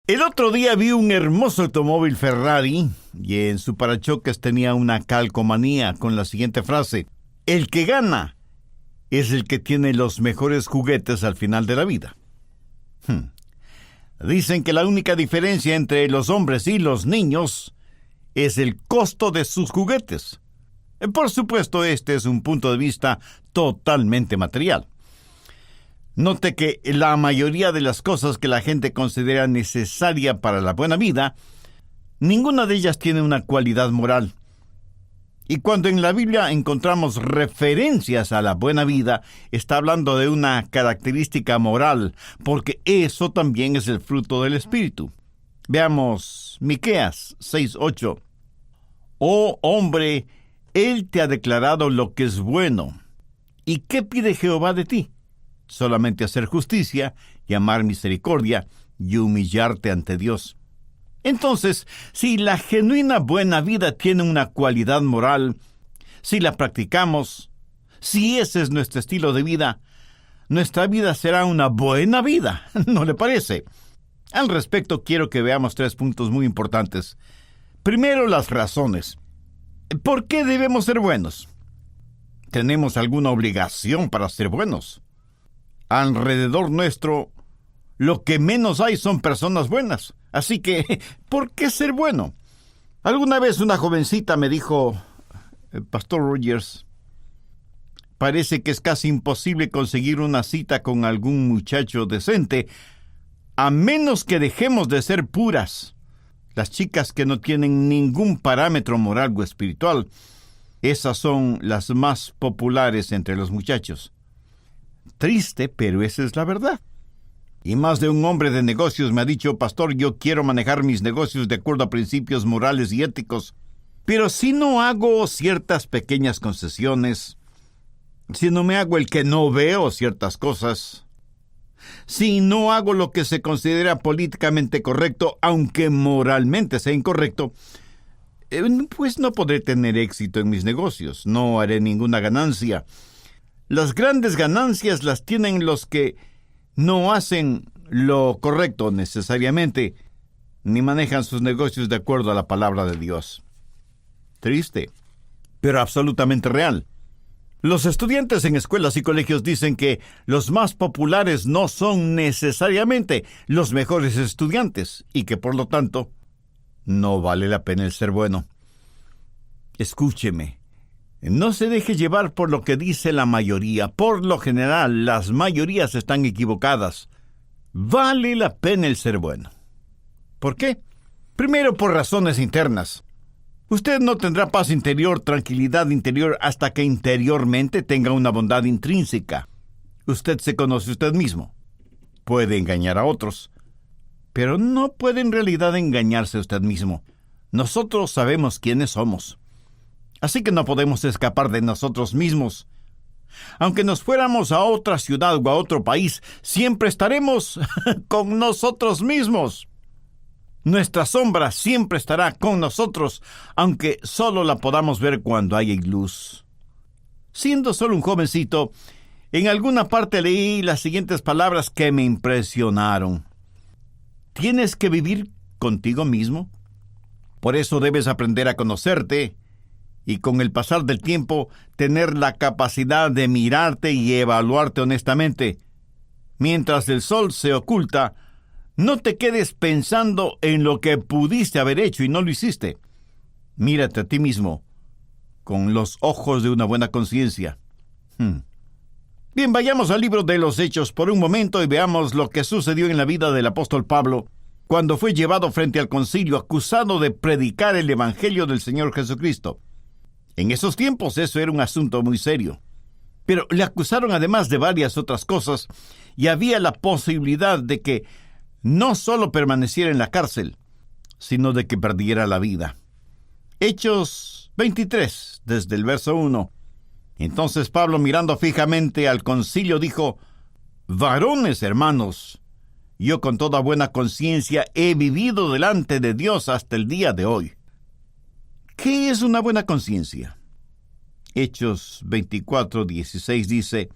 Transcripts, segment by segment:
El otro día vi un hermoso automóvil Ferrari y en su parachoques tenía una calcomanía con la siguiente frase: el que gana es el que tiene los mejores juguetes al final de la vida. Dicen que la única diferencia entre los hombres y los niños es el costo de sus juguetes. Por supuesto, este es un punto de vista totalmente material. Note que la mayoría de las cosas que la gente considera necesaria para la buena vida, ninguna de ellas tiene una cualidad moral. Y cuando en la Biblia encontramos referencias a la buena vida, está hablando de una característica moral, porque eso también es el fruto del Espíritu. Veamos Miqueas 6:8. Oh hombre, Él te ha declarado lo que es bueno. ¿Y qué pide Jehová de ti? Solamente hacer justicia y amar misericordia y humillarte ante Dios. Entonces, si la genuina buena vida tiene una cualidad moral, si la practicamos, si ese es nuestro estilo de vida, nuestra vida será una buena vida, ¿no le parece? Al respecto, quiero que veamos 3 puntos muy importantes. Primero, las razones. ¿Por qué debemos ser buenos? ¿Tenemos alguna obligación para ser buenos? Alrededor nuestro, lo que menos hay son personas buenas. Así que, ¿por qué ser bueno? Alguna vez una jovencita me dijo: Pastor Rogers, parece que es casi imposible conseguir una cita con algún muchacho decente, a menos que dejemos de ser puras. Las chicas que no tienen ningún parámetro moral o espiritual, esas son las más populares entre los muchachos. Triste, pero esa es la verdad. Y más de un hombre de negocios me ha dicho: Pastor, yo quiero manejar mis negocios de acuerdo a principios morales y éticos, pero si no hago ciertas pequeñas concesiones, si no me hago el que no veo ciertas cosas, si no hago lo que se considera políticamente correcto, aunque moralmente sea incorrecto, pues no podré tener éxito en mis negocios, no haré ninguna ganancia. Las grandes ganancias las tienen los que no hacen lo correcto necesariamente, ni manejan sus negocios de acuerdo a la palabra de Dios. Triste, pero absolutamente real. Los estudiantes en escuelas y colegios dicen que los más populares no son necesariamente los mejores estudiantes y que, por lo tanto, no vale la pena el ser bueno. Escúcheme. No se deje llevar por lo que dice la mayoría. Por lo general, las mayorías están equivocadas. Vale la pena el ser bueno. ¿Por qué? Primero, por razones internas. Usted no tendrá paz interior, tranquilidad interior, hasta que interiormente tenga una bondad intrínseca. Usted se conoce usted mismo. Puede engañar a otros, pero no puede en realidad engañarse a usted mismo. Nosotros sabemos quiénes somos. Así que no podemos escapar de nosotros mismos. Aunque nos fuéramos a otra ciudad o a otro país, siempre estaremos con nosotros mismos. Nuestra sombra siempre estará con nosotros, aunque solo la podamos ver cuando haya luz. Siendo solo un jovencito, en alguna parte leí las siguientes palabras que me impresionaron. ¿Tienes que vivir contigo mismo? Por eso debes aprender a conocerte y con el pasar del tiempo tener la capacidad de mirarte y evaluarte honestamente. Mientras el sol se oculta, no te quedes pensando en lo que pudiste haber hecho y no lo hiciste. Mírate a ti mismo con los ojos de una buena conciencia. Bien, vayamos al libro de los Hechos por un momento y veamos lo que sucedió en la vida del apóstol Pablo cuando fue llevado frente al concilio acusado de predicar el evangelio del Señor Jesucristo. En esos tiempos eso era un asunto muy serio. Pero le acusaron además de varias otras cosas y había la posibilidad de que no solo permaneciera en la cárcel, sino de que perdiera la vida. Hechos 23, desde el verso 1. Entonces Pablo, mirando fijamente al concilio, dijo: Varones hermanos, yo con toda buena conciencia he vivido delante de Dios hasta el día de hoy. ¿Qué es una buena conciencia? Hechos 24:16 dice: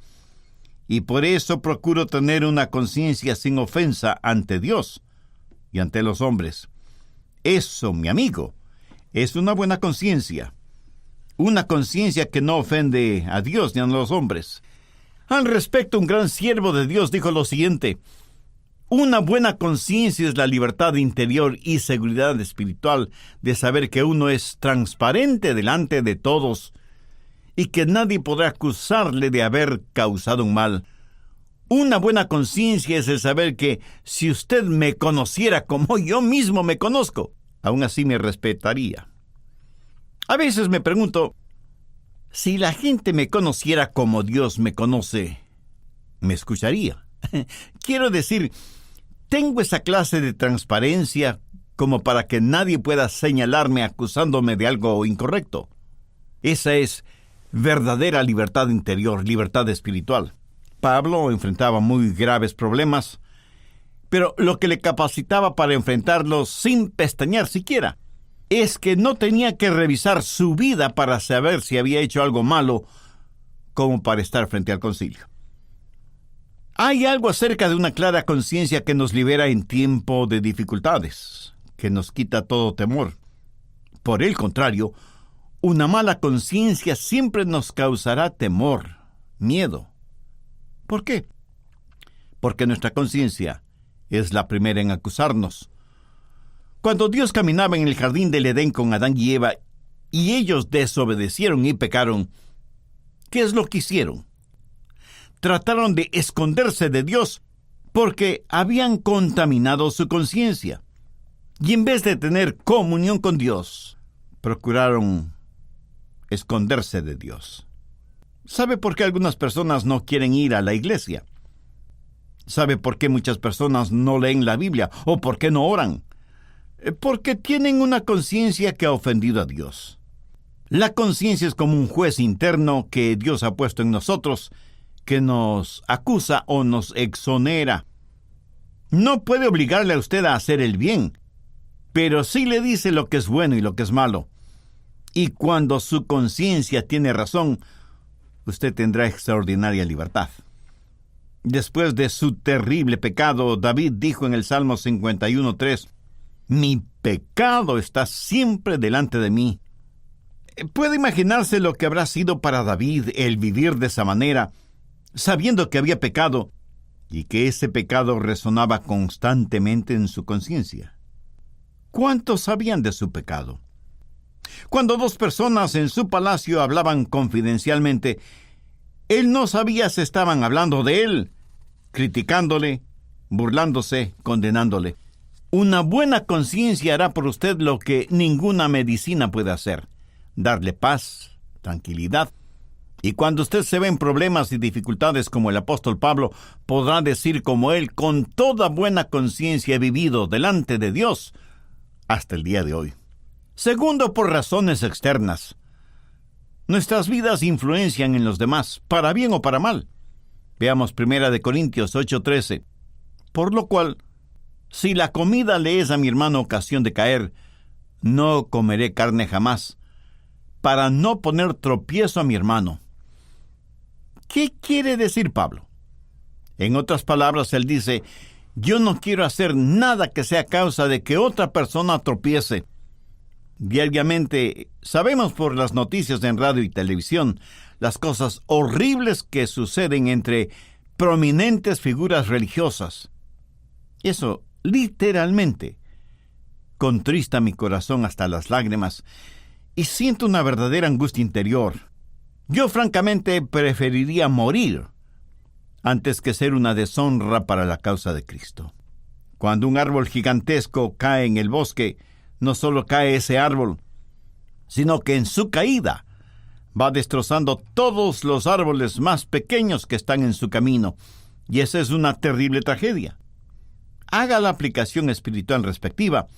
y por eso procuro tener una conciencia sin ofensa ante Dios, y ante los hombres. Eso, mi amigo, es una buena conciencia. Una conciencia que no ofende a Dios ni a los hombres. Al respecto, un gran siervo de Dios dijo lo siguiente: una buena conciencia es la libertad interior y seguridad espiritual de saber que uno es transparente delante de todos y que nadie podrá acusarle de haber causado un mal. Una buena conciencia es el saber que si usted me conociera como yo mismo me conozco, aún así me respetaría. A veces me pregunto, si la gente me conociera como Dios me conoce, ¿me escucharía? Quiero decir, tengo esa clase de transparencia como para que nadie pueda señalarme acusándome de algo incorrecto. Esa es verdadera libertad interior, libertad espiritual. Pablo enfrentaba muy graves problemas, pero lo que le capacitaba para enfrentarlos sin pestañear siquiera es que no tenía que revisar su vida para saber si había hecho algo malo como para estar frente al concilio. Hay algo acerca de una clara conciencia que nos libera en tiempo de dificultades, que nos quita todo temor. Por el contrario, una mala conciencia siempre nos causará temor, miedo. ¿Por qué? Porque nuestra conciencia es la primera en acusarnos. Cuando Dios caminaba en el jardín del Edén con Adán y Eva, y ellos desobedecieron y pecaron, ¿qué es lo que hicieron? Trataron de esconderse de Dios porque habían contaminado su conciencia. Y en vez de tener comunión con Dios, procuraron esconderse de Dios. ¿Sabe por qué algunas personas no quieren ir a la iglesia? ¿Sabe por qué muchas personas no leen la Biblia o por qué no oran? Porque tienen una conciencia que ha ofendido a Dios. La conciencia es como un juez interno que Dios ha puesto en nosotros, que nos acusa o nos exonera. No puede obligarle a usted a hacer el bien, pero sí le dice lo que es bueno y lo que es malo. Y cuando su conciencia tiene razón, usted tendrá extraordinaria libertad. Después de su terrible pecado, David dijo en el Salmo 51:3, «Mi pecado está siempre delante de mí». ¿Puede imaginarse lo que habrá sido para David el vivir de esa manera, sabiendo que había pecado y que ese pecado resonaba constantemente en su conciencia? ¿Cuántos sabían de su pecado? Cuando dos personas en su palacio hablaban confidencialmente, él no sabía si estaban hablando de él, criticándole, burlándose, condenándole. Una buena conciencia hará por usted lo que ninguna medicina puede hacer: darle paz, tranquilidad. Y cuando usted se ve en problemas y dificultades como el apóstol Pablo, podrá decir como él: con toda buena conciencia he vivido delante de Dios hasta el día de hoy. Segundo, por razones externas. Nuestras vidas influencian en los demás, para bien o para mal. Veamos 1 Corintios 8:13. Por lo cual, si la comida le es a mi hermano ocasión de caer, no comeré carne jamás, para no poner tropiezo a mi hermano. ¿Qué quiere decir Pablo? En otras palabras, él dice: yo no quiero hacer nada que sea causa de que otra persona tropiece. Diariamente sabemos por las noticias en radio y televisión las cosas horribles que suceden entre prominentes figuras religiosas. Eso literalmente contrista mi corazón hasta las lágrimas y siento una verdadera angustia interior. Yo francamente preferiría morir antes que ser una deshonra para la causa de Cristo. Cuando un árbol gigantesco cae en el bosque, no solo cae ese árbol, sino que en su caída va destrozando todos los árboles más pequeños que están en su camino, y esa es una terrible tragedia. Haga la aplicación espiritual respectiva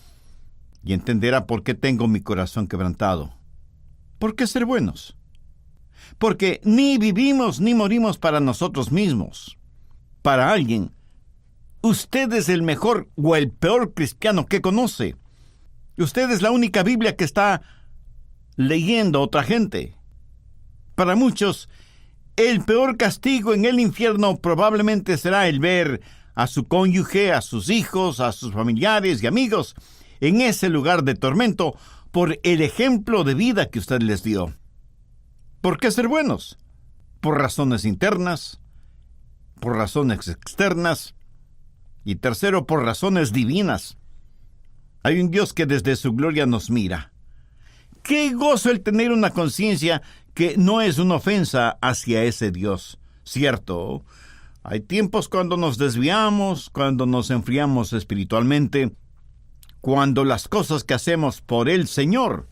y entenderá por qué tengo mi corazón quebrantado. ¿Por qué ser buenos? Porque ni vivimos ni morimos para nosotros mismos. Para alguien, usted es el mejor o el peor cristiano que conoce. Usted es la única Biblia que está leyendo otra gente. Para muchos, el peor castigo en el infierno probablemente será el ver a su cónyuge, a sus hijos, a sus familiares y amigos en ese lugar de tormento por el ejemplo de vida que usted les dio. ¿Por qué ser buenos? Por razones internas, por razones externas y tercero, por razones divinas. Hay un Dios que desde su gloria nos mira. ¡Qué gozo el tener una conciencia que no es una ofensa hacia ese Dios! Cierto, hay tiempos cuando nos desviamos, cuando nos enfriamos espiritualmente, cuando las cosas que hacemos por el Señor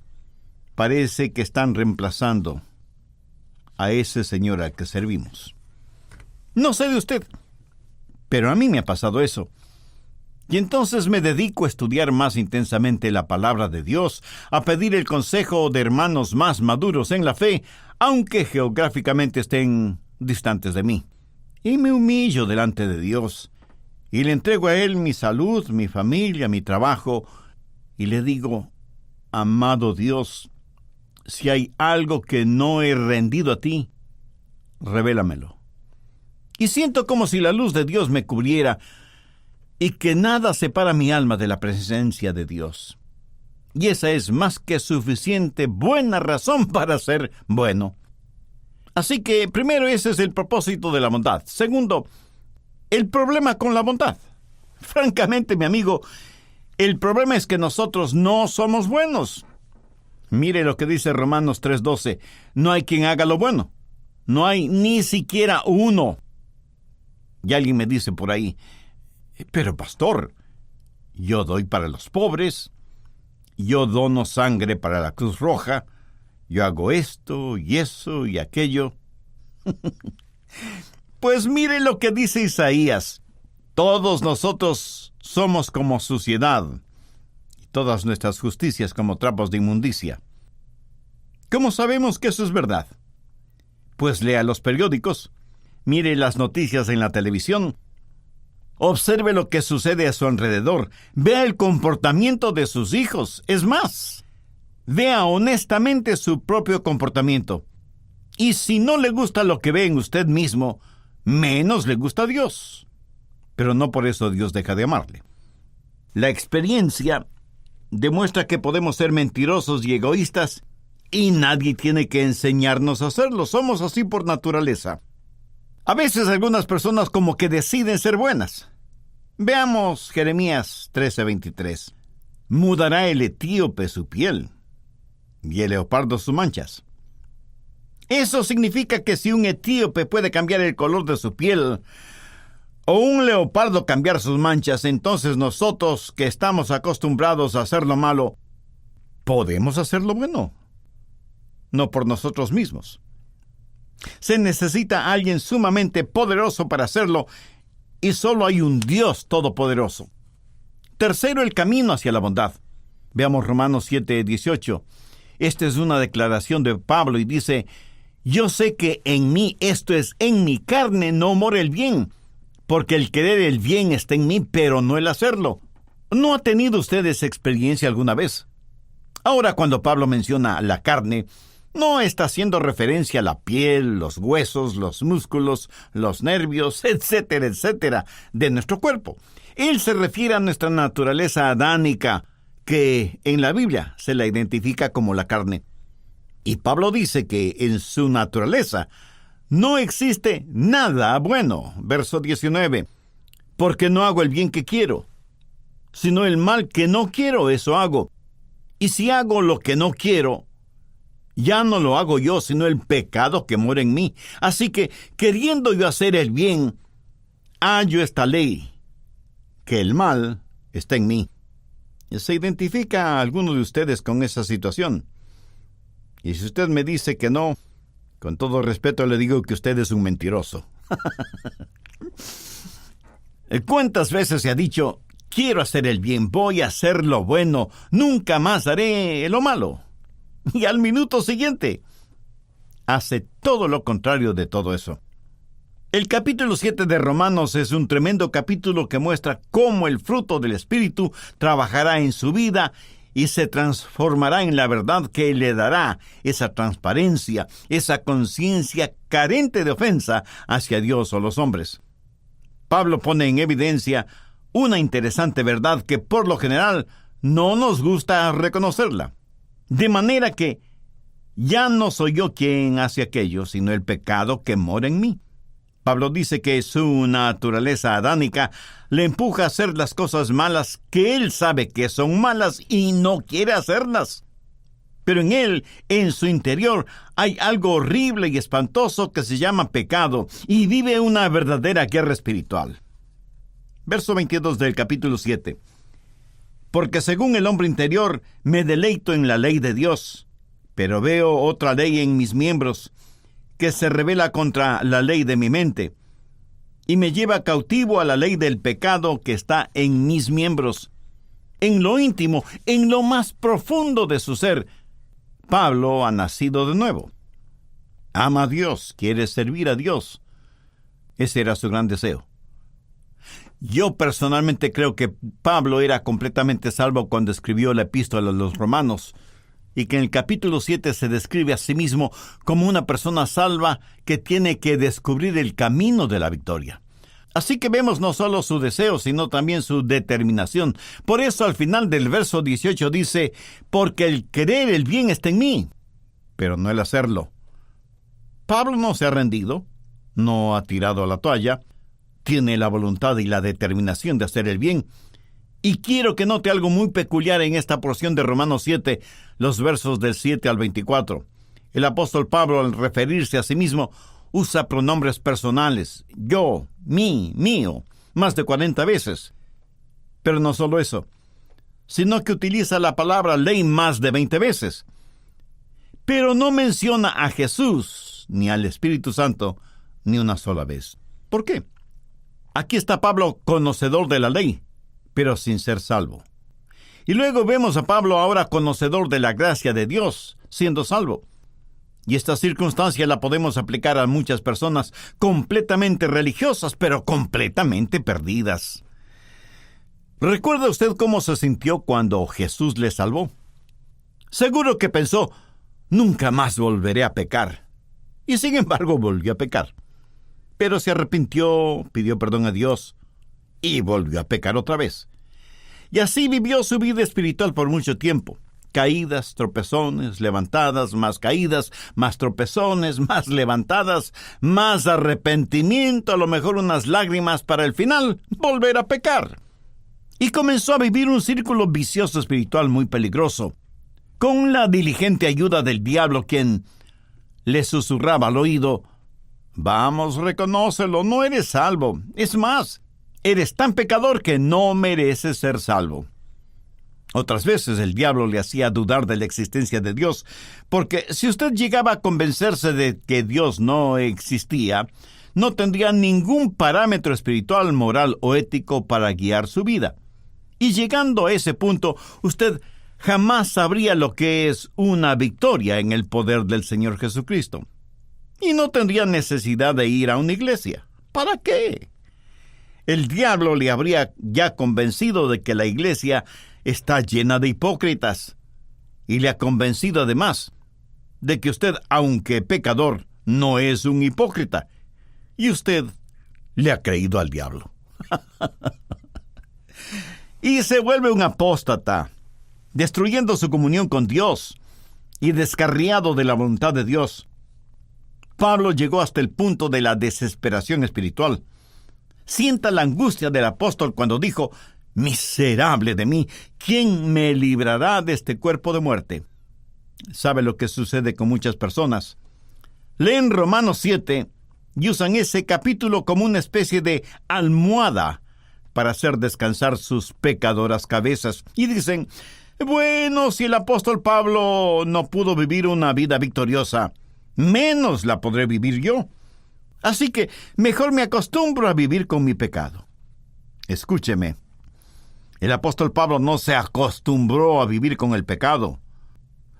parece que están reemplazando a ese Señor al que servimos. No sé de usted, pero a mí me ha pasado eso. Y entonces me dedico a estudiar más intensamente la palabra de Dios, a pedir el consejo de hermanos más maduros en la fe, aunque geográficamente estén distantes de mí. Y me humillo delante de Dios, y le entrego a Él mi salud, mi familia, mi trabajo, y le digo, amado Dios, si hay algo que no he rendido a ti, revélamelo. Y siento como si la luz de Dios me cubriera, y que nada separa mi alma de la presencia de Dios. Y esa es más que suficiente buena razón para ser bueno. Así que, primero, ese es el propósito de la bondad. Segundo, el problema con la bondad. Francamente, mi amigo, el problema es que nosotros no somos buenos. Mire lo que dice Romanos 3:12. No hay quien haga lo bueno. No hay ni siquiera uno. Y alguien me dice por ahí, pero pastor, yo doy para los pobres, yo dono sangre para la Cruz Roja, yo hago esto y eso y aquello. Pues mire lo que dice Isaías. Todos nosotros somos como suciedad, y todas nuestras justicias como trapos de inmundicia. ¿Cómo sabemos que eso es verdad? Pues lea los periódicos, mire las noticias en la televisión, observe lo que sucede a su alrededor, vea el comportamiento de sus hijos. Es más, vea honestamente su propio comportamiento. Y si no le gusta lo que ve en usted mismo, menos le gusta a Dios. Pero no por eso Dios deja de amarle. La experiencia demuestra que podemos ser mentirosos y egoístas, y nadie tiene que enseñarnos a hacerlo. Somos así por naturaleza. A veces algunas personas como que deciden ser buenas. Veamos Jeremías 13:23. Mudará el etíope su piel, y el leopardo sus manchas. Eso significa que si un etíope puede cambiar el color de su piel, o un leopardo cambiar sus manchas, entonces nosotros, que estamos acostumbrados a hacer lo malo, podemos hacer lo bueno. No por nosotros mismos. Se necesita alguien sumamente poderoso para hacerlo, y solo hay un Dios todopoderoso. Tercero, el camino hacia la bondad. Veamos Romanos 7:18. Esta es una declaración de Pablo y dice, yo sé que en mí, esto es, en mi carne, no mora el bien, porque el querer el bien está en mí, pero no el hacerlo. ¿No ha tenido usted esa experiencia alguna vez? Ahora, cuando Pablo menciona la carne, no está haciendo referencia a la piel, los huesos, los músculos, los nervios, etcétera, etcétera, de nuestro cuerpo. Él se refiere a nuestra naturaleza adánica, que en la Biblia se la identifica como la carne. Y Pablo dice que en su naturaleza no existe nada bueno. Verso 19. Porque no hago el bien que quiero, sino el mal que no quiero, eso hago. Y si hago lo que no quiero, ya no lo hago yo, sino el pecado que mora en mí. Así que, queriendo yo hacer el bien, hallo esta ley, que el mal está en mí. ¿Se identifica a alguno de ustedes con esa situación? Y si usted me dice que no, con todo respeto le digo que usted es un mentiroso. ¿Cuántas veces se ha dicho, quiero hacer el bien, voy a hacer lo bueno, nunca más haré lo malo? Y al minuto siguiente, hace todo lo contrario de todo eso. El capítulo 7 de Romanos es un tremendo capítulo que muestra cómo el fruto del Espíritu trabajará en su vida y se transformará en la verdad que le dará esa transparencia, esa conciencia carente de ofensa hacia Dios o los hombres. Pablo pone en evidencia una interesante verdad que por lo general no nos gusta reconocerla. De manera que ya no soy yo quien hace aquello, sino el pecado que mora en mí. Pablo dice que su naturaleza adánica le empuja a hacer las cosas malas que él sabe que son malas y no quiere hacerlas. Pero en él, en su interior, hay algo horrible y espantoso que se llama pecado y vive una verdadera guerra espiritual. Verso 22 del capítulo 7. Porque según el hombre interior me deleito en la ley de Dios, pero veo otra ley en mis miembros que se rebela contra la ley de mi mente y me lleva cautivo a la ley del pecado que está en mis miembros. En lo íntimo, en lo más profundo de su ser, Pablo ha nacido de nuevo. Ama a Dios, quiere servir a Dios. Ese era su gran deseo. Yo personalmente creo que Pablo era completamente salvo cuando escribió la epístola a los Romanos, y que en el capítulo 7 se describe a sí mismo como una persona salva que tiene que descubrir el camino de la victoria. Así que vemos no solo su deseo, sino también su determinación. Por eso al final del verso 18 dice, porque el querer el bien está en mí, pero no el hacerlo. Pablo no se ha rendido, no ha tirado la toalla, tiene la voluntad y la determinación de hacer el bien. Y quiero que note algo muy peculiar en esta porción de Romanos 7, los versos del 7 al 24. El apóstol Pablo, al referirse a sí mismo, usa pronombres personales, yo, mí, mío, más de 40 veces. Pero no solo eso, sino que utiliza la palabra ley más de 20 veces. Pero no menciona a Jesús, ni al Espíritu Santo, ni una sola vez. ¿Por qué? Aquí está Pablo conocedor de la ley, pero sin ser salvo. Y luego vemos a Pablo ahora conocedor de la gracia de Dios, siendo salvo. Y esta circunstancia la podemos aplicar a muchas personas completamente religiosas, pero completamente perdidas. ¿Recuerda usted cómo se sintió cuando Jesús le salvó? Seguro que pensó, nunca más volveré a pecar. Y sin embargo volvió a pecar. Pero se arrepintió, pidió perdón a Dios y volvió a pecar otra vez. Y así vivió su vida espiritual por mucho tiempo. Caídas, tropezones, levantadas, más caídas, más tropezones, más levantadas, más arrepentimiento, a lo mejor unas lágrimas para el final, volver a pecar. Y comenzó a vivir un círculo vicioso espiritual muy peligroso, con la diligente ayuda del diablo, quien le susurraba al oído, vamos, reconócelo, no eres salvo. Es más, eres tan pecador que no mereces ser salvo. Otras veces el diablo le hacía dudar de la existencia de Dios, porque si usted llegaba a convencerse de que Dios no existía, no tendría ningún parámetro espiritual, moral o ético para guiar su vida. Y llegando a ese punto, usted jamás sabría lo que es una victoria en el poder del Señor Jesucristo. Y no tendría necesidad de ir a una iglesia. ¿Para qué? El diablo le habría ya convencido de que la iglesia está llena de hipócritas, y le ha convencido además de que usted, aunque pecador, no es un hipócrita, y usted le ha creído al diablo. Y se vuelve un apóstata, destruyendo su comunión con Dios y descarriado de la voluntad de Dios. Pablo llegó hasta el punto de la desesperación espiritual. Sienta la angustia del apóstol cuando dijo, miserable de mí, ¿quién me librará de este cuerpo de muerte? ¿Sabe lo que sucede con muchas personas? Leen Romanos 7 y usan ese capítulo como una especie de almohada para hacer descansar sus pecadoras cabezas. Y dicen, bueno, si el apóstol Pablo no pudo vivir una vida victoriosa, menos la podré vivir yo. Así que mejor me acostumbro a vivir con mi pecado. Escúcheme. El apóstol Pablo no se acostumbró a vivir con el pecado.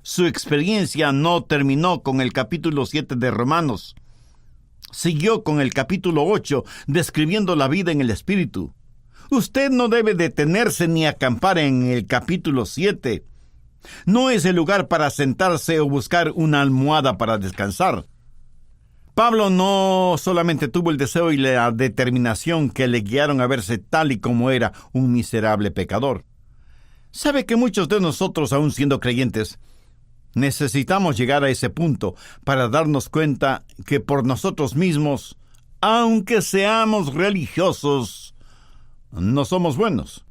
Su experiencia no terminó con el capítulo 7 de Romanos. Siguió con el capítulo 8, describiendo la vida en el Espíritu. Usted no debe detenerse ni acampar en el capítulo 7. No es el lugar para sentarse o buscar una almohada para descansar. Pablo no solamente tuvo el deseo y la determinación que le guiaron a verse tal y como era, un miserable pecador. ¿Sabe que muchos de nosotros, aun siendo creyentes, necesitamos llegar a ese punto para darnos cuenta que por nosotros mismos, aunque seamos religiosos, no somos buenos?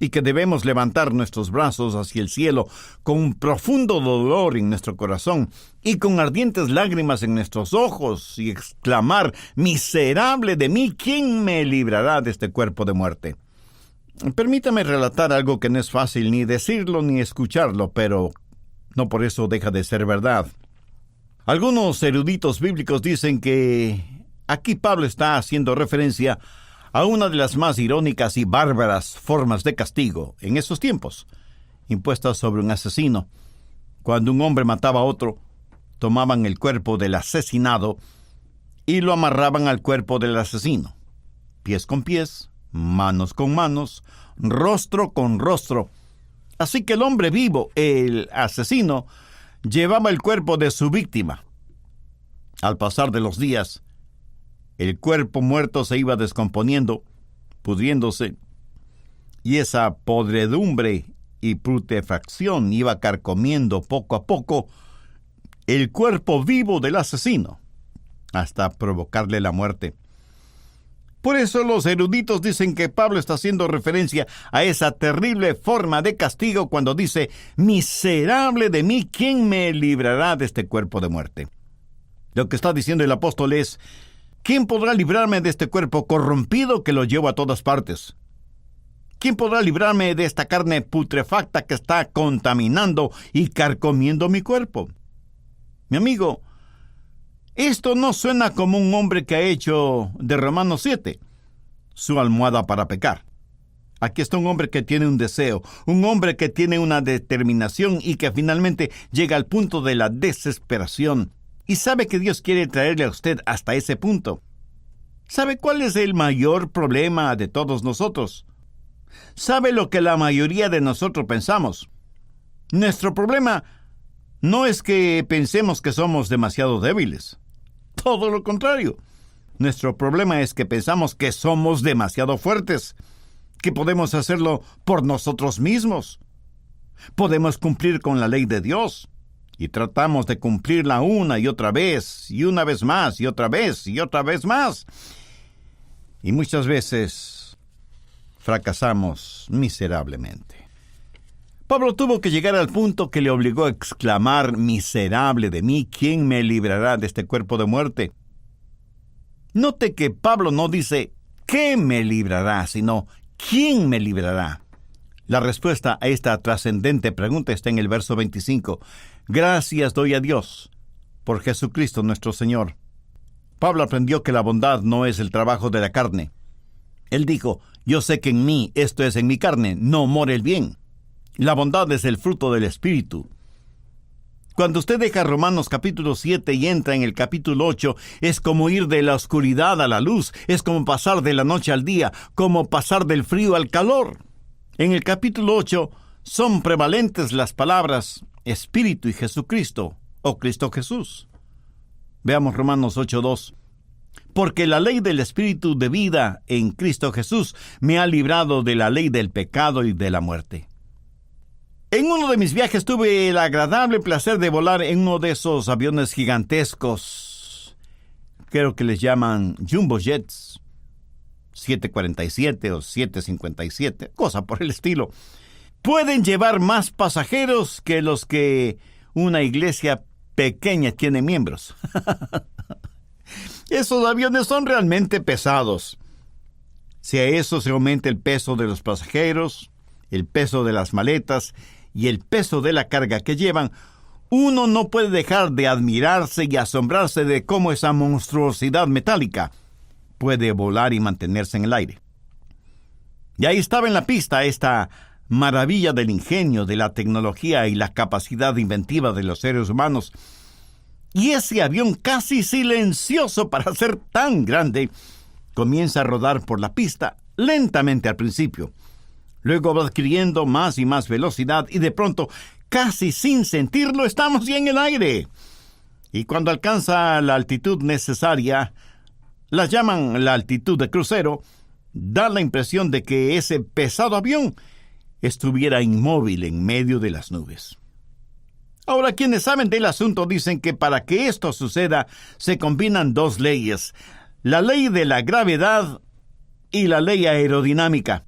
Y que debemos levantar nuestros brazos hacia el cielo con un profundo dolor en nuestro corazón y con ardientes lágrimas en nuestros ojos y exclamar: «Miserable de mí, ¿quién me librará de este cuerpo de muerte?». Permítame relatar algo que no es fácil ni decirlo ni escucharlo, pero no por eso deja de ser verdad. Algunos eruditos bíblicos dicen que aquí Pablo está haciendo referencia a una de las más irónicas y bárbaras formas de castigo en esos tiempos, impuestas sobre un asesino. Cuando un hombre mataba a otro, tomaban el cuerpo del asesinado y lo amarraban al cuerpo del asesino, pies con pies, manos con manos, rostro con rostro. Así que el hombre vivo, el asesino, llevaba el cuerpo de su víctima. Al pasar de los días, el cuerpo muerto se iba descomponiendo, pudriéndose, y esa podredumbre y putrefacción iba carcomiendo poco a poco el cuerpo vivo del asesino, hasta provocarle la muerte. Por eso los eruditos dicen que Pablo está haciendo referencia a esa terrible forma de castigo cuando dice: «Miserable de mí, ¿quién me librará de este cuerpo de muerte?». Lo que está diciendo el apóstol es: ¿quién podrá librarme de este cuerpo corrompido que lo llevo a todas partes? ¿Quién podrá librarme de esta carne putrefacta que está contaminando y carcomiendo mi cuerpo? Mi amigo, esto no suena como un hombre que ha hecho de Romanos 7 su almohada para pecar. Aquí está un hombre que tiene un deseo, un hombre que tiene una determinación y que finalmente llega al punto de la desesperación. Y sabe que Dios quiere traerle a usted hasta ese punto. ¿Sabe cuál es el mayor problema de todos nosotros? ¿Sabe lo que la mayoría de nosotros pensamos? Nuestro problema no es que pensemos que somos demasiado débiles. Todo lo contrario. Nuestro problema es que pensamos que somos demasiado fuertes, que podemos hacerlo por nosotros mismos. Podemos cumplir con la ley de Dios. Y tratamos de cumplirla una y otra vez, y una vez más, y otra vez, y otra vez más. Y muchas veces fracasamos miserablemente. Pablo tuvo que llegar al punto que le obligó a exclamar: «Miserable de mí, ¿quién me librará de este cuerpo de muerte?». Note que Pablo no dice «¿qué me librará?», sino «¿quién me librará?». La respuesta a esta trascendente pregunta está en el verso 25. «Gracias doy a Dios por Jesucristo nuestro Señor». Pablo aprendió que la bondad no es el trabajo de la carne. Él dijo: «Yo sé que en mí, esto es en mi carne, no mora el bien». La bondad es el fruto del Espíritu. Cuando usted deja Romanos capítulo 7 y entra en el capítulo 8, es como ir de la oscuridad a la luz, es como pasar de la noche al día, como pasar del frío al calor. En el capítulo 8 son prevalentes las palabras Espíritu y Jesucristo, o Cristo Jesús. Veamos Romanos 8:2. «Porque la ley del Espíritu de vida en Cristo Jesús me ha librado de la ley del pecado y de la muerte». En uno de mis viajes tuve el agradable placer de volar en uno de esos aviones gigantescos. Creo que les llaman Jumbo Jets, 747 o 757, cosa por el estilo. Pueden llevar más pasajeros que los que una iglesia pequeña tiene miembros. Esos aviones son realmente pesados. Si a eso se aumenta el peso de los pasajeros, el peso de las maletas y el peso de la carga que llevan, uno no puede dejar de admirarse y asombrarse de cómo esa monstruosidad metálica puede volar y mantenerse en el aire. Y ahí estaba en la pista esta maravilla del ingenio, de la tecnología y la capacidad inventiva de los seres humanos. Y ese avión casi silencioso para ser tan grande comienza a rodar por la pista lentamente al principio. Luego va adquiriendo más y más velocidad y de pronto, casi sin sentirlo, estamos ya en el aire. Y cuando alcanza la altitud necesaria, la llaman la altitud de crucero, da la impresión de que ese pesado avión estuviera inmóvil en medio de las nubes. Ahora, quienes saben del asunto dicen que para que esto suceda se combinan dos leyes: la ley de la gravedad y la ley aerodinámica.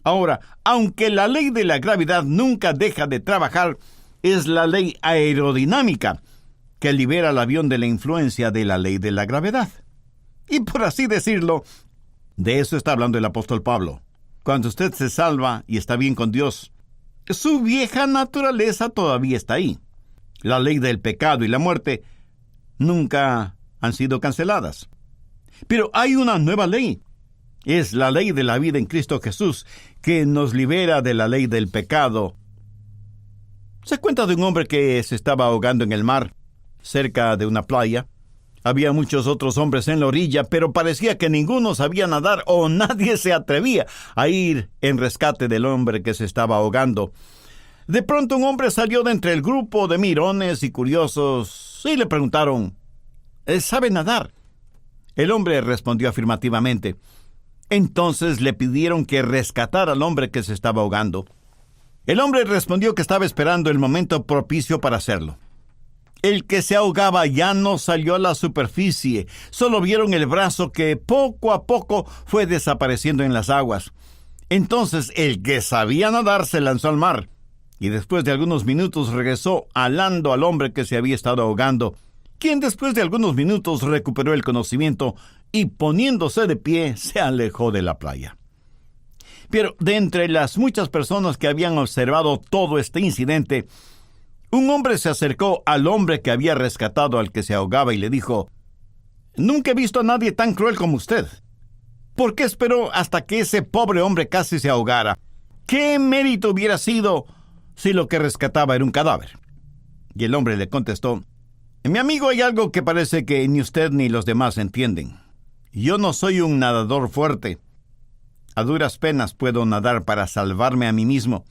Ahora, aunque la ley de la gravedad nunca deja de trabajar, es la ley aerodinámica que libera al avión de la influencia de la ley de la gravedad. Y por así decirlo, de eso está hablando el apóstol Pablo. Cuando usted se salva y está bien con Dios, su vieja naturaleza todavía está ahí. La ley del pecado y la muerte nunca han sido canceladas. Pero hay una nueva ley. Es la ley de la vida en Cristo Jesús, que nos libera de la ley del pecado. Se cuenta de un hombre que se estaba ahogando en el mar, cerca de una playa. Había muchos otros hombres en la orilla, pero parecía que ninguno sabía nadar o nadie se atrevía a ir en rescate del hombre que se estaba ahogando. De pronto un hombre salió de entre el grupo de mirones y curiosos y le preguntaron: ¿sabe nadar? El hombre respondió afirmativamente. Entonces le pidieron que rescatara al hombre que se estaba ahogando. El hombre respondió que estaba esperando el momento propicio para hacerlo. El que se ahogaba ya no salió a la superficie, solo vieron el brazo que poco a poco fue desapareciendo en las aguas. Entonces el que sabía nadar se lanzó al mar, y después de algunos minutos regresó alando al hombre que se había estado ahogando, quien después de algunos minutos recuperó el conocimiento y poniéndose de pie se alejó de la playa. Pero de entre las muchas personas que habían observado todo este incidente, un hombre se acercó al hombre que había rescatado al que se ahogaba y le dijo: «Nunca he visto a nadie tan cruel como usted. ¿Por qué esperó hasta que ese pobre hombre casi se ahogara? ¿Qué mérito hubiera sido si lo que rescataba era un cadáver?» Y el hombre le contestó: «Mi amigo, hay algo que parece que ni usted ni los demás entienden. Yo no soy un nadador fuerte. A duras penas puedo nadar para salvarme a mí mismo.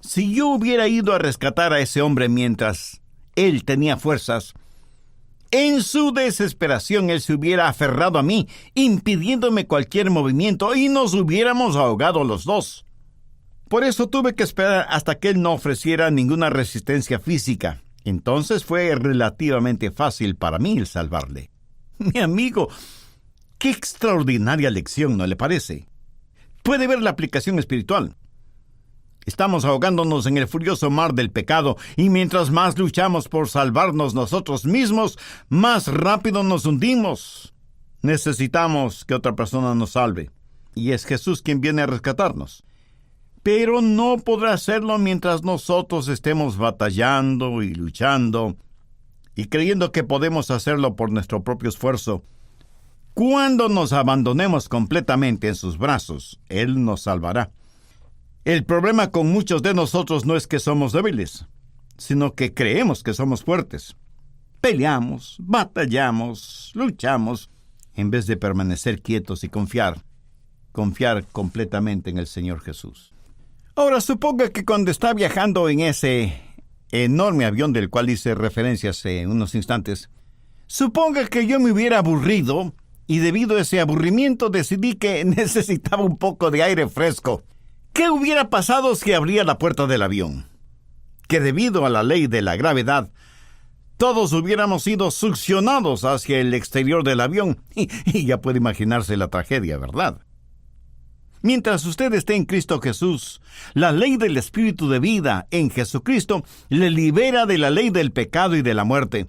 Si yo hubiera ido a rescatar a ese hombre mientras él tenía fuerzas, en su desesperación él se hubiera aferrado a mí, impidiéndome cualquier movimiento, y nos hubiéramos ahogado los dos. Por eso tuve que esperar hasta que él no ofreciera ninguna resistencia física. Entonces fue relativamente fácil para mí el salvarle». Mi amigo, qué extraordinaria lección, ¿no le parece? Puede ver la aplicación espiritual. Estamos ahogándonos en el furioso mar del pecado, y mientras más luchamos por salvarnos nosotros mismos, más rápido nos hundimos. Necesitamos que otra persona nos salve, y es Jesús quien viene a rescatarnos. Pero no podrá hacerlo mientras nosotros estemos batallando y luchando, y creyendo que podemos hacerlo por nuestro propio esfuerzo. Cuando nos abandonemos completamente en sus brazos, Él nos salvará. El problema con muchos de nosotros no es que somos débiles, sino que creemos que somos fuertes. Peleamos, batallamos, luchamos, en vez de permanecer quietos y confiar completamente en el Señor Jesús. Ahora, suponga que cuando está viajando en ese enorme avión del cual hice referencia hace unos instantes, suponga que yo me hubiera aburrido y debido a ese aburrimiento decidí que necesitaba un poco de aire fresco. ¿Qué hubiera pasado si abría la puerta del avión? Que debido a la ley de la gravedad, todos hubiéramos sido succionados hacia el exterior del avión. Y ya puede imaginarse la tragedia, ¿verdad? Mientras usted esté en Cristo Jesús, la ley del Espíritu de vida en Jesucristo le libera de la ley del pecado y de la muerte.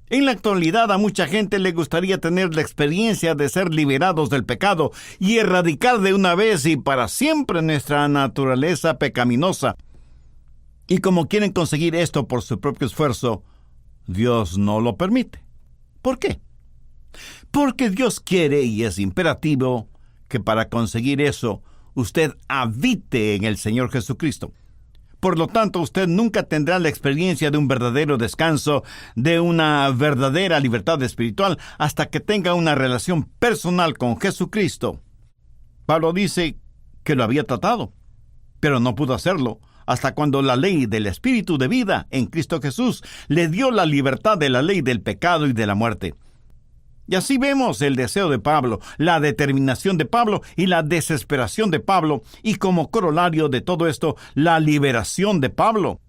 En la actualidad a mucha gente le gustaría tener la experiencia de ser liberados del pecado y erradicar de una vez y para siempre nuestra naturaleza pecaminosa. Y como quieren conseguir esto por su propio esfuerzo, Dios no lo permite. ¿Por qué? Porque Dios quiere y es imperativo que para conseguir eso usted habite en el Señor Jesucristo. Por lo tanto, usted nunca tendrá la experiencia de un verdadero descanso, de una verdadera libertad espiritual, hasta que tenga una relación personal con Jesucristo. Pablo dice que lo había tratado, pero no pudo hacerlo, hasta cuando la ley del Espíritu de vida en Cristo Jesús le dio la libertad de la ley del pecado y de la muerte. Y así vemos el deseo de Pablo, la determinación de Pablo y la desesperación de Pablo, y como corolario de todo esto, la liberación de Pablo.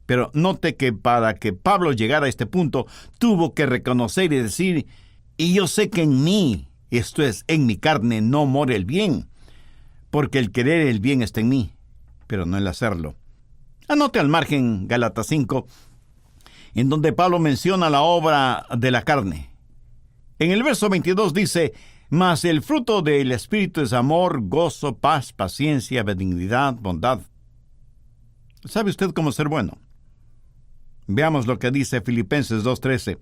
Pero note que para que Pablo llegara a este punto, tuvo que reconocer y decir: y yo sé que en mí, esto es, en mi carne, no mora el bien, porque el querer el bien está en mí, pero no el hacerlo. Anote al margen Gálatas 5, en donde Pablo menciona la obra de la carne. En el verso 22 dice: mas el fruto del Espíritu es amor, gozo, paz, paciencia, benignidad, bondad. ¿Sabe usted cómo ser bueno? Veamos lo que dice Filipenses 2:13.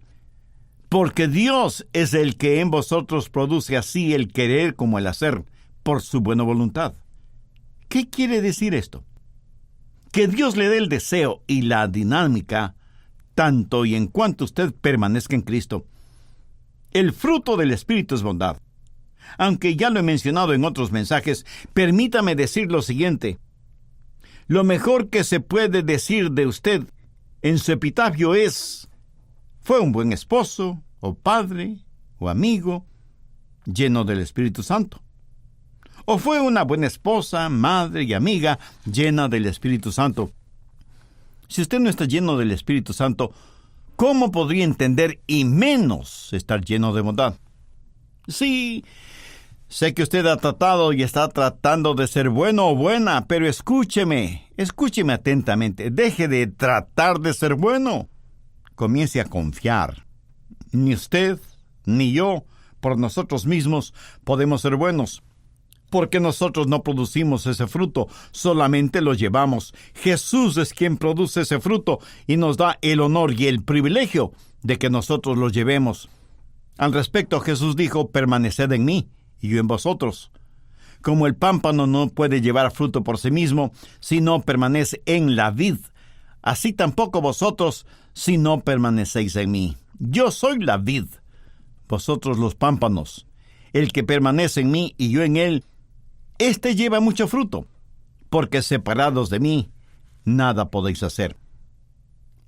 Porque Dios es el que en vosotros produce así el querer como el hacer, por su buena voluntad. ¿Qué quiere decir esto? Que Dios le dé el deseo y la dinámica, tanto y en cuanto usted permanezca en Cristo. El fruto del Espíritu es bondad. Aunque ya lo he mencionado en otros mensajes, permítame decir lo siguiente. Lo mejor que se puede decir de usted en su epitafio es: fue un buen esposo, o padre, o amigo, lleno del Espíritu Santo. O fue una buena esposa, madre y amiga, llena del Espíritu Santo. Si usted no está lleno del Espíritu Santo, ¿cómo podría entender y menos estar lleno de bondad? Sí, sé que usted ha tratado y está tratando de ser bueno o buena, pero escúcheme atentamente. Deje de tratar de ser bueno. Comience a confiar. Ni usted, ni yo, por nosotros mismos, podemos ser buenos. Porque nosotros no producimos ese fruto, solamente lo llevamos. Jesús es quien produce ese fruto y nos da el honor y el privilegio de que nosotros lo llevemos. Al respecto, Jesús dijo: permaneced en mí y yo en vosotros. Como el pámpano no puede llevar fruto por sí mismo si no permanece en la vid, así tampoco vosotros si no permanecéis en mí. Yo soy la vid, vosotros los pámpanos. El que permanece en mí y yo en él, éste lleva mucho fruto, porque separados de mí, nada podéis hacer.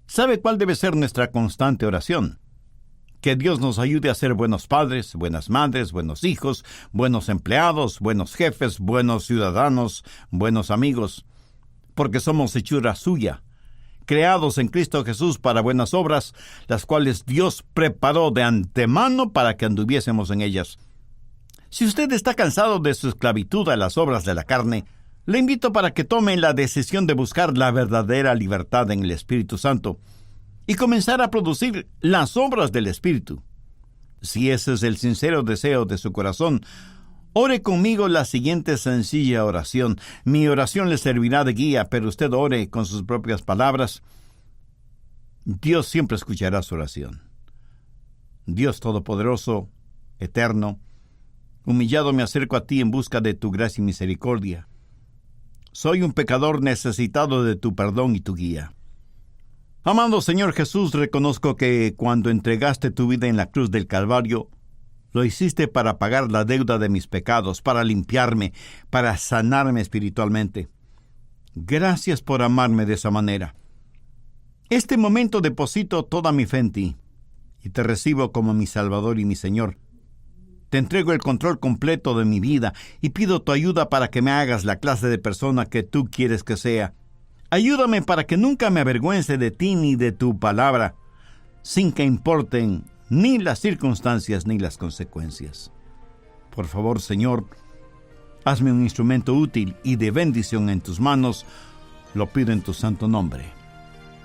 ¿Sabe cuál debe ser nuestra constante oración? Que Dios nos ayude a ser buenos padres, buenas madres, buenos hijos, buenos empleados, buenos jefes, buenos ciudadanos, buenos amigos, porque somos hechura suya, creados en Cristo Jesús para buenas obras, las cuales Dios preparó de antemano para que anduviésemos en ellas. Si usted está cansado de su esclavitud a las obras de la carne, le invito para que tome la decisión de buscar la verdadera libertad en el Espíritu Santo y comenzar a producir las obras del Espíritu. Si ese es el sincero deseo de su corazón, ore conmigo la siguiente sencilla oración. Mi oración le servirá de guía, pero usted ore con sus propias palabras. Dios siempre escuchará su oración. Dios Todopoderoso, eterno, humillado me acerco a ti en busca de tu gracia y misericordia. Soy un pecador necesitado de tu perdón y tu guía. Amado Señor Jesús, reconozco que cuando entregaste tu vida en la cruz del Calvario, lo hiciste para pagar la deuda de mis pecados, para limpiarme, para sanarme espiritualmente. Gracias por amarme de esa manera. Este momento deposito toda mi fe en ti y te recibo como mi Salvador y mi Señor. Te entrego el control completo de mi vida y pido tu ayuda para que me hagas la clase de persona que tú quieres que sea. Ayúdame para que nunca me avergüence de ti ni de tu palabra, sin que importen ni las circunstancias ni las consecuencias. Por favor, Señor, hazme un instrumento útil y de bendición en tus manos. Lo pido en tu santo nombre.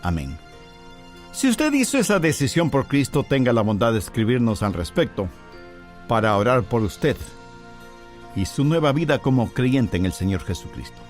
Amén. Si usted hizo esa decisión por Cristo, tenga la bondad de escribirnos al respecto para orar por usted y su nueva vida como creyente en el Señor Jesucristo.